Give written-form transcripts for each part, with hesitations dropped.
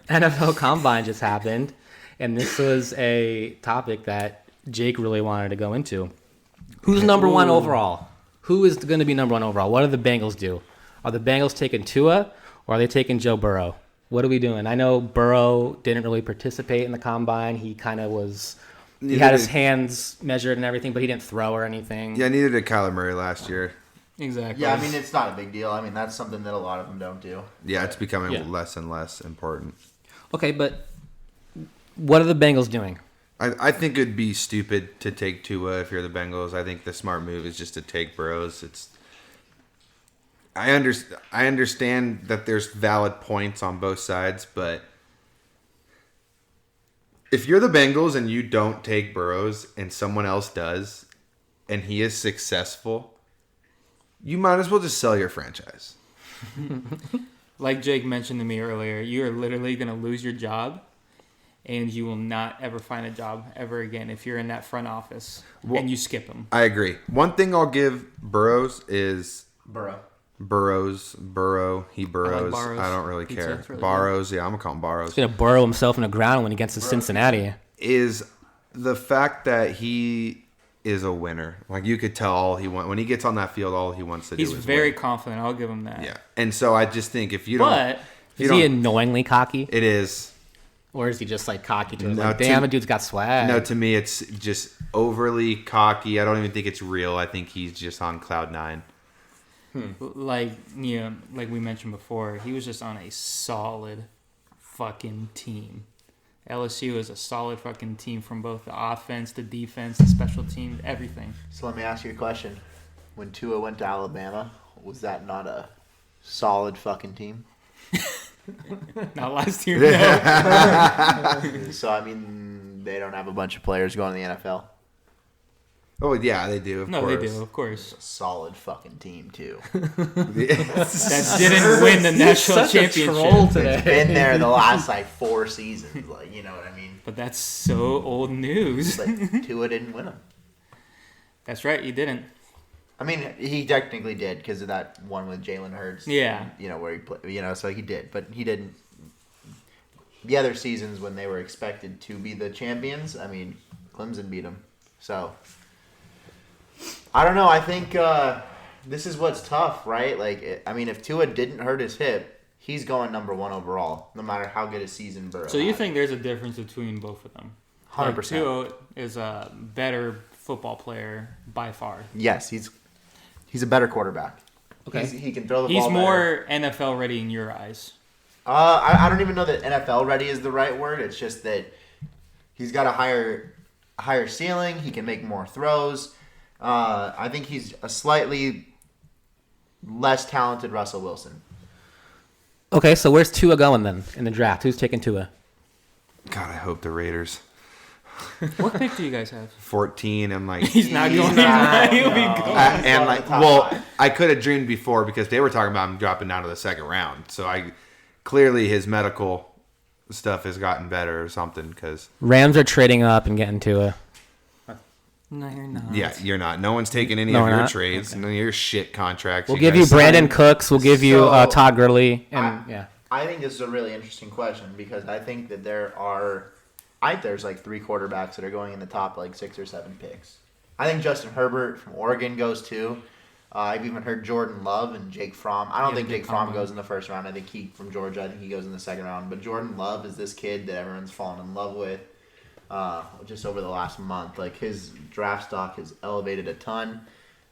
NFL Combine just happened, and this was a topic that Jake really wanted to go into. Who's number one overall? Who is going to be number one overall? What do the Bengals do? Are the Bengals taking Tua, or are they taking Joe Burrow? What are we doing? I know Burrow didn't really participate in the Combine. He kind of was... He had his hands measured and everything, but he didn't throw or anything. Yeah, neither did Kyler Murray last year. Exactly. Yeah, I mean, it's not a big deal. I mean, that's something that a lot of them don't do. Yeah, it's becoming less and less important. Okay, but what are the Bengals doing? I think it'd be stupid to take Tua if you're the Bengals. I think the smart move is just to take Burrows. I understand that there's valid points on both sides, but if you're the Bengals and you don't take Burrows and someone else does, and he is successful, you might as well just sell your franchise. Like Jake mentioned to me earlier, you are literally going to lose your job, and you will not ever find a job ever again if you're in that front office and you skip him. I agree. One thing I'll give Burrows is... Burrow. He burrows. I like Burrows. I don't really Pizza, care. it's really Burrows, yeah, I'm gonna call him Burrows. He's going to burrow himself in the ground when he gets to Cincinnati. Is the fact that he is a winner. Like, you could tell all he wants. When he gets on that field, all he wants to do is He's very win. confident. I'll give him that. Yeah. And so I just think if you don't... But Is he annoyingly cocky? It is. Or is he just like cocky to No, like, damn, a dude's got swag? No, to me, it's just overly cocky. I don't even think it's real. I think he's just on cloud nine. like we mentioned before, he was just on a solid fucking team. LSU is a solid fucking team from both the offense, the defense, the special teams, everything. So let me ask you a question. When Tua went to Alabama, was that not a solid fucking team? Not last year, no. So, I mean, they don't have a bunch of players going to the NFL. Oh, yeah, they do, of No, course. they do, of course. A solid fucking team, too. That didn't win the national championship. It's been there the last, 4 seasons. Like, you know what I mean? But that's so old news. But Tua didn't win them. That's right, you didn't. I mean, he technically did because of that one with Jalen Hurts. Yeah. Where he played, so he did. But he didn't. The other seasons when they were expected to be the champions, I mean, Clemson beat them. So, I don't know. I think this is what's tough, right? If Tua didn't hurt his hip, he's going number 1 overall, no matter how good a season Burrow So you had. think there's a difference between both of them? 100%. Like, Tua is a better football player by far. Yes, he's a better quarterback. Okay. He can throw the He's ball more NFL ready in your eyes. I don't even know that NFL ready is the right word. It's just that he's got a higher ceiling. He can make more throws. I think he's a slightly less talented Russell Wilson. Okay, so where's Tua going then in the draft? Who's taking Tua? God, I hope the Raiders. What pick do you guys have? 14, I'm like... He's not going not- He'll be no. going. and going top five. I could have dreamed before because they were talking about him dropping down to the second round. So clearly his medical stuff has gotten better or something. Because Rams are trading up and getting Tua. No, you're not. yeah, you're not. No one's taking any No, of we're your not? trades, none of your shit contracts. We'll give you guys Brandon signed. Cooks. We'll give you So, Todd Gurley. And yeah. I think this is a really interesting question because I think that there's 3 quarterbacks that are going in the top 6 or 7 picks. I think Justin Herbert from Oregon goes too. I've even heard Jordan Love and Jake Fromm. I don't think big Jake Fromm combo. goes in the first round. I think he from Georgia. I think he goes in the second round. But Jordan Love is this kid that everyone's fallen in love with. Just over the last month, his draft stock has elevated a ton.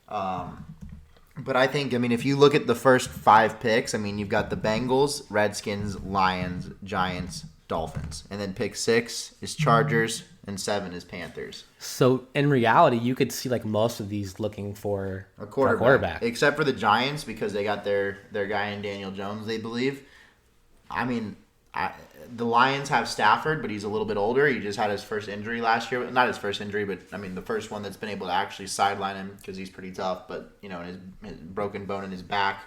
But I think, if you look at the first 5 picks, you've got the Bengals, Redskins, Lions, Giants, Dolphins. And then pick 6 is Chargers, and 7 is Panthers. So in reality, you could see most of these looking for A quarterback. quarterback. Except for the Giants because they got their guy in Daniel Jones, they believe. The Lions have Stafford, but he's a little bit older. He just had his first injury last year. Not his first injury, but the first one that's been able to actually sideline him because he's pretty tough. But his broken bone in his back,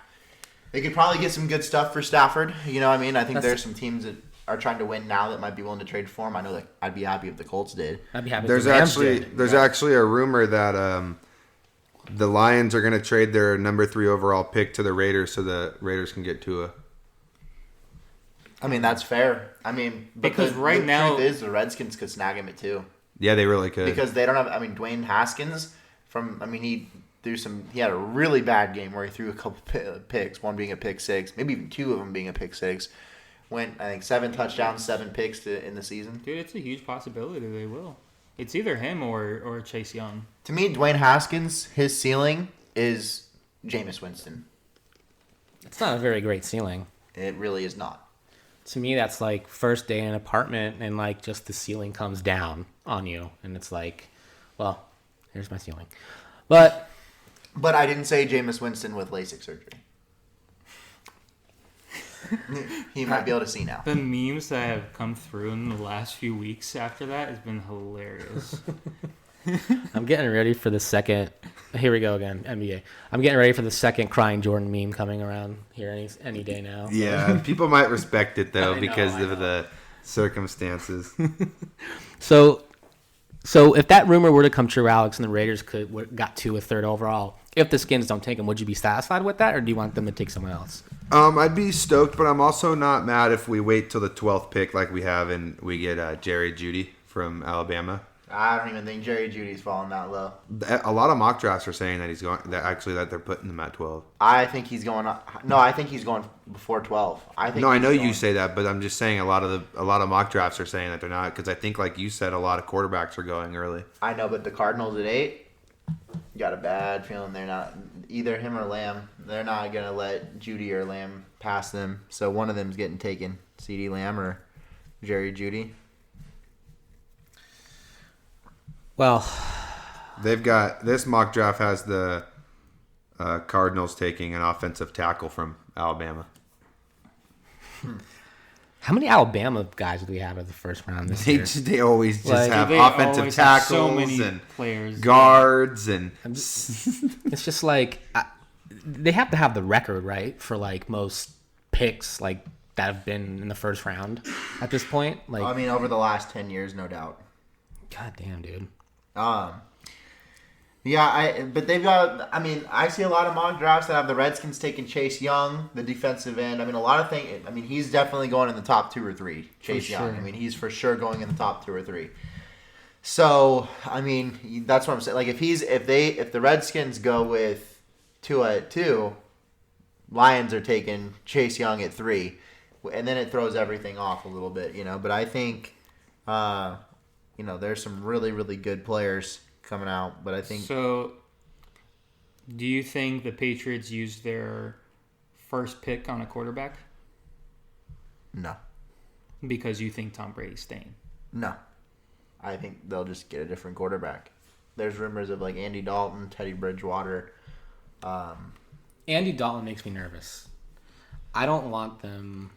they could probably get some good stuff for Stafford. I think there's some teams that are trying to win now that might be willing to trade for him. I know that I'd be happy if the Colts did. I'd be happy. There's if the Rams did. actually a rumor that the Lions are going to trade their number 3 overall pick to the Raiders so the Raiders can get Tua. I mean, that's fair. I mean, Because right the now- truth is the Redskins could snag him at 2 Yeah, they really could. because they don't have. I mean, Dwayne Haskins he had a really bad game where he threw a couple picks, one being a pick six, maybe even 2 of them being a pick six. Went, I think, 7 touchdowns, 7 picks in the season. Dude, it's a huge possibility they will. It's either him or Chase Young. To me, Dwayne Haskins, his ceiling is Jameis Winston. It's not a very great ceiling. It really is not. To me, that's like first day in an apartment, and like just the ceiling comes down on you, and it's like, well, here's my ceiling. But But I didn't say Jameis Winston with LASIK surgery. He might be able to see now. The memes that have come through in the last few weeks after that has been hilarious. I'm getting ready for the second. Here we go again, NBA. I'm getting ready for the second crying Jordan meme coming around here any day now. Yeah, people might respect it though I know, because I of the circumstances. So if that rumor were to come true, Alex, and the Raiders got to a 3rd overall, if the Skins don't take him, would you be satisfied with that, or do you want them to take someone else? I'd be stoked, but I'm also not mad if we wait till the 12th pick like we have and we get Jerry Jeudy from Alabama. I don't even think Jerry Judy's falling that low. A lot of mock drafts are saying that he's going. That they're putting him at 12. I think he's going. No, I think he's going before 12. I think. No, I he's know going- you say that, but I'm just saying a lot of mock drafts are saying that they're not because I think, like you said, a lot of quarterbacks are going early. I know, but the Cardinals at 8. Got a bad feeling they're not either him or Lamb. They're not gonna let Judy or Lamb pass them. So one of them's getting taken. CD Lamb or Jerry Judy. Well, They've got this mock draft has the Cardinals taking an offensive tackle from Alabama. how many Alabama guys do we have at the first round this year? They always just Like, have They offensive always have tackles so many and players. guards and It's just like they have to have the record, right, for like most picks like that have been in the first round at this point. Like, I mean, over the last 10 years, no doubt. god damn, dude. Yeah, but they've got. I mean, I see a lot of mock drafts that have the Redskins taking Chase Young, the defensive end. I mean, a lot of things. I mean, he's definitely going in the top 2 or 3. Chase Young. sure. I mean, he's for sure going in the top 2 or 3. So, I mean, that's what I'm saying. Like, if the Redskins go with Tua at 2, Lions are taking Chase Young at 3, and then it throws everything off a little bit, you know. But I think, there's some really, really good players coming out. But I think So, do you think the Patriots used their first pick on a quarterback no. because you think Tom Brady's staying? No. I think they'll just get a different quarterback. There's rumors of like Andy Dalton, Teddy Bridgewater. Andy Dalton makes me nervous. I don't want them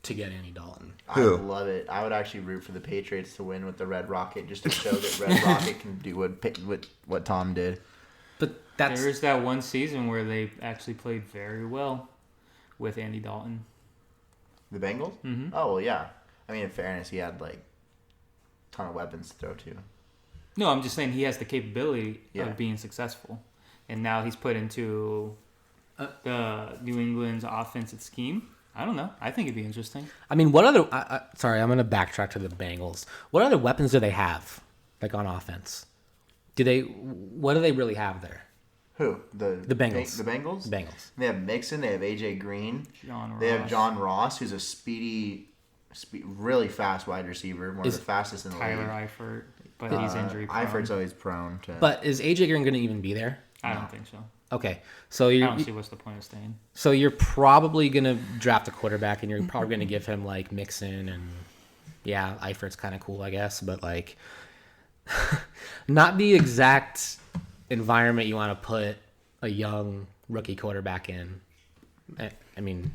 to get Andy Dalton. Who? I love it. I would actually root for the Patriots to win with the Red Rocket just to show that Red Rocket can do what Tom did. But that's There's that one season where they actually played very well with Andy Dalton. The Bengals? Mhm. Oh, well, yeah. I mean, in fairness, he had like a ton of weapons to throw to. No, I'm just saying he has the capability Yeah. of being successful. And now he's put into the New England's offensive scheme. I don't know. I think it'd be interesting. I mean, what other? Sorry, I'm gonna backtrack to the Bengals. What other weapons do they have, like on offense? What do they really have there? Who? The Bengals. The Bengals? The Bengals. They have Mixon. They have AJ Green. John They have Ross, John Ross, who's a really fast wide receiver, one of Is the fastest in the Tyler league. Eifert, but he's injury prone. Eifert's always prone to. But is AJ Green gonna even be there? I don't think so. Okay, so I you're don't see what's the point of staying. so you're probably gonna draft a quarterback, and you're probably gonna give him like Mixon and yeah, Eifert's kind of cool, I guess, but like not the exact environment you want to put a young rookie quarterback in. I mean,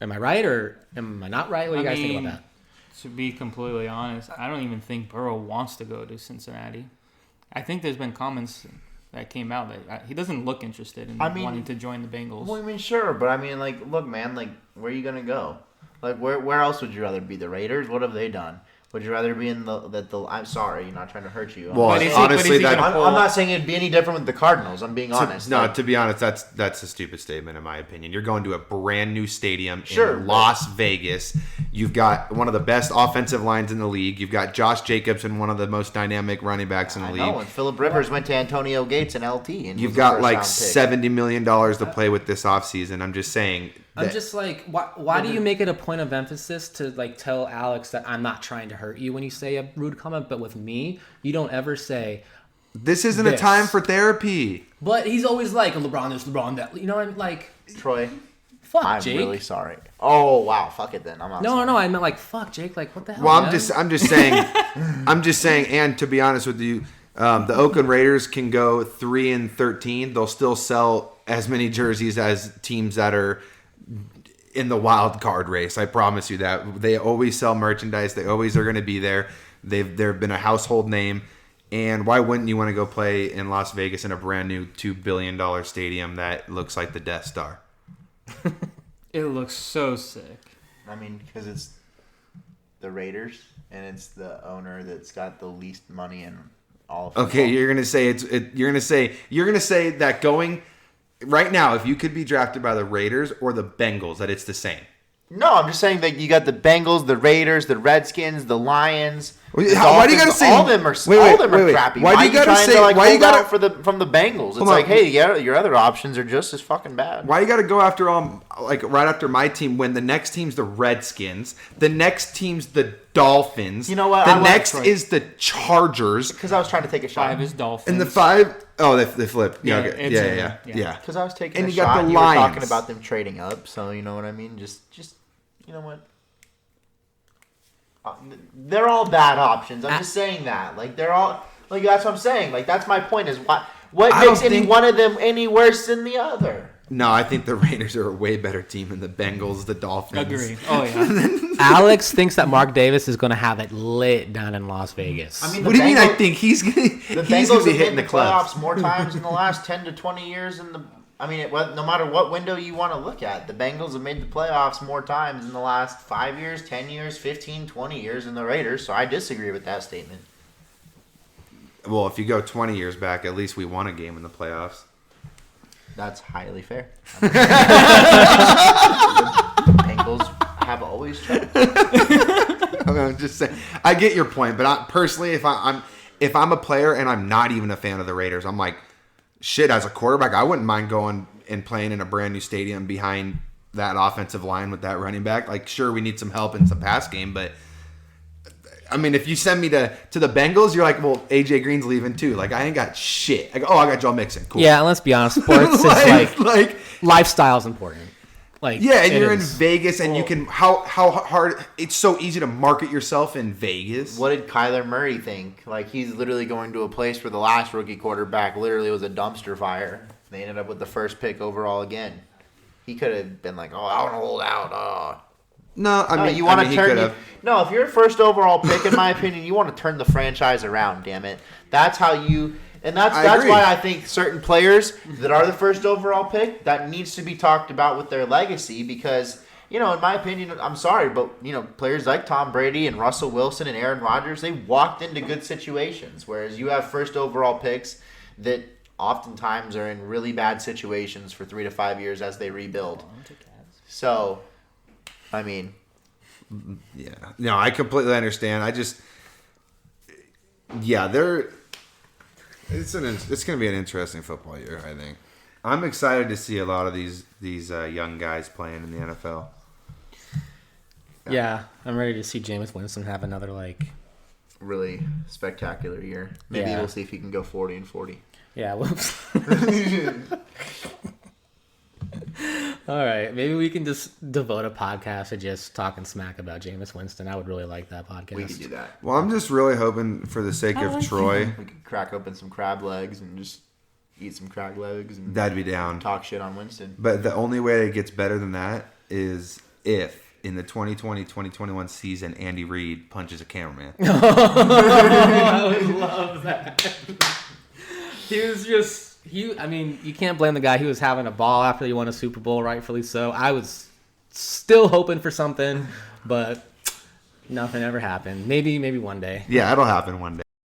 am I right or am I not right? What do you guys think about that? To be completely honest, I don't even think Burrow wants to go to Cincinnati. I think there's been comments that came out that he doesn't look interested in wanting to join the Bengals. Well, I mean, sure, but I mean, like, look, man, like, where are you gonna go? Like, where else would you rather be? The Raiders? What have they done? Would you rather be in the? I'm sorry, I'm not trying to hurt you. Well, But is he- honestly, but is he that gonna I'm not saying it'd be any different with the Cardinals. I'm being honest. no, Like, to be honest, that's a stupid statement in my opinion. You're going to a brand new stadium Sure, in Las Vegas. You've got one of the best offensive lines in the league. You've got Josh Jacobson, one of the most dynamic running backs in the I league. know. And Phillip Rivers went to Antonio Gates and LT, and You've was a got like first-round pick. $70 million to play with this offseason. I'm just saying. I'm that- just like, why do you make it a point of emphasis to like tell Alex that I'm not trying to hurt you when you say a rude comment, but with me, you don't ever say. this isn't a this. time for therapy. But he's always like LeBron this, LeBron that. You know what I mean? Like, Troy, fuck I'm Jake. really sorry. Oh wow, fuck it then. I'm not. No, sorry. no, I meant like fuck Jake. Like, what the hell? Well, man? I'm just saying, and to be honest with you, the Oakland Raiders can go 3-13. They'll still sell as many jerseys as teams that are in the wild card race. I promise you that. They always sell merchandise. They always are going to be there. They've been a household name. And why wouldn't you want to go play in Las Vegas in a brand new $2 billion stadium that looks like the Death Star? It looks so sick. I mean, because it's the Raiders and it's the owner that's got the least money in all of football. Okay, you're gonna say you're gonna say that going right now, if you could be drafted by the Raiders or the Bengals, that it's the same. No, I'm just saying that you got the Bengals, the Raiders, the Redskins, the Lions. Why the do you gotta Dolphins. say- all of them are wait, all of them are wait. crappy? Why do you are gotta trying say- to like why you hold gotta- out from the Bengals? It's Hold like, on. hey, your other options are just as fucking bad. Why you got to go after like right after my team when the next team's the Redskins, the next team's the Dolphins. You know what? The I like next Troy. is the Chargers, Because I was trying to take a shot. 5 is Dolphins. and the 5. Oh, they flip. Yeah, Yeah, okay. it's yeah. yeah. Because I was taking And a you got shot. the And you were talking Lions. about them trading up, so you know what I mean. Just you know what? They're all bad options. I'm just saying that. Like they're all like that's what I'm saying. Like that's my point. Is what I makes don't any think- one of them any worse than the other? No, I think the Raiders are a way better team than the Bengals, the Dolphins. Agree. Oh yeah. Alex thinks that Mark Davis is going to have it lit down in Las Vegas. I mean, What do you mean? I Bengals- think he's gonna The he's gonna Bengals be have hitting made the clubs. playoffs more times in the last 10 to 20 years. No matter what window you want to look at, the Bengals have made the playoffs more times in the last 5 years, 10 years, 15, 20 years than the Raiders. So I disagree with that statement. Well, if you go 20 years back, at least we won a game in the playoffs. That's highly fair. The Bengals have always tried. I'm just saying. I get your point, but personally, if I'm a player and I'm not even a fan of the Raiders, I'm like, shit. As a quarterback, I wouldn't mind going and playing in a brand new stadium behind that offensive line with that running back. Like, sure, we need some help in some pass game, but I mean, if you send me to the Bengals, you're like, well, AJ Green's leaving too. Like, I ain't got shit. I go, I got Joe Mixon. Cool. yeah, and let's be honest, sports is like lifestyle's important. Like, yeah, and it you're in is. Vegas, and you can how hard it's so easy to market yourself in Vegas. What did Kyler Murray think? Like, he's literally going to a place where the last rookie quarterback literally was a dumpster fire. They ended up with the first pick overall again. He could have been like, I want to hold out. Oh. No, I No, mean, you want to he turn. could have. No, if you're a first overall pick, in my opinion, you want to turn the franchise around. Damn it, that's how you. And I that's agree. why I think certain players that are the first overall pick that needs to be talked about with their legacy because in my opinion, I'm sorry, but players like Tom Brady and Russell Wilson and Aaron Rodgers, they walked into good situations, whereas you have first overall picks that oftentimes are in really bad situations for 3 to 5 years as they rebuild. So, I mean, Yeah, no, I completely understand. It's going to be an interesting football year. I think I'm excited to see a lot of these young guys playing in the NFL. Yeah, I'm ready to see Jameis Winston have another really spectacular year. Maybe Yeah. we'll see if he can go 40-40. Yeah, whoops. All right, maybe we can just devote a podcast to just talking smack about Jameis Winston. I would really like that podcast. We could do that. Well, I'm just really hoping for the sake of Troy, We could crack open some crab legs and just eat some crab legs and that'd be down. talk shit on Winston. But the only way it gets better than that is if in the 2020-2021 season, Andy Reid punches a cameraman. I would love that. I mean, you can't blame the guy. He was having a ball after he won a Super Bowl, rightfully so. I was still hoping for something, but Nothing ever happened. Maybe one day. Yeah, it'll happen one day.